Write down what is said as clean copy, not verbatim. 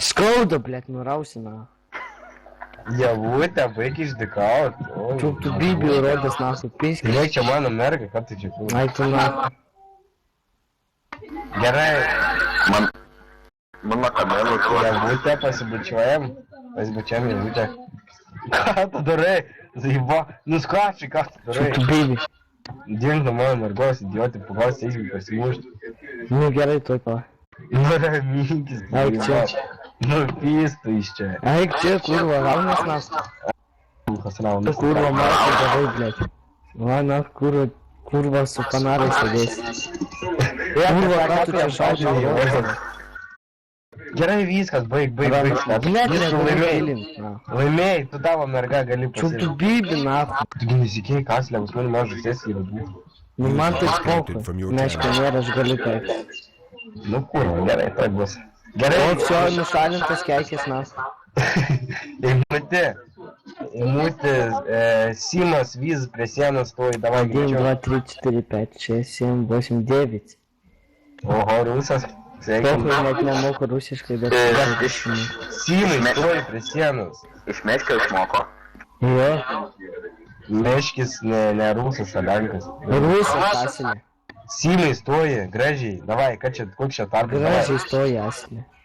Skauda, блядь, nurausina. Явуйте, викиш декаут. Чуp tu bibi urodas nahуй, piski. Як мano merga, ką tu čia kalbi? Ai tu nahуй. Gerai, Mano cabelo, Явуйте, pasibučiuojam Явуйте. Ką tu darai? Zaiba, nuskači, ką tu Čup tu darai? bibi. Dink nuo mano mergos, idiotė, pagalvos eisime pasimušti. Nu gerai, tuoj pala. Nu raminkis, Eik čia. Nu pystų iš čia. Eik čia, kurva, raunas nahуй. Kas Tu raunas. kurva maršą gavai, blядь. Va, na, kurva su panarais sėdės. Kurva, ką tu čia šaudžiai jau? Gerai viskas, baig. Blядь, Visų negaliu laimėjai. filint, na. Laimėjai, tu tavo merga gali Čup tu pasirinkti. bibi, nahуй. Tu gi nesikėjai kaslėms, man mažas esi yra būtų. Nu man tai pokoj. Meškė nėra, aš galiu taip. Nu kurva, gerai, tai bus. O, Gerai, все, nušalintas keikės nahуй. Įmūti, Simas vizas prie sienos stoji, davai 1, greičiau. 2, 3, 4, 5, 6, 7, 8, 9. Oho, rusas. Pokoj Sveikinu. net nemoku rusiškai, bet... Simai stoji prie sienos. iš meškio išmoko. Jo, Meškis ne rusas, o lenkas. rusas asilė. Simai stoji, gražiai. Davai, koks čia tarpas. Gražiai stoja asilė.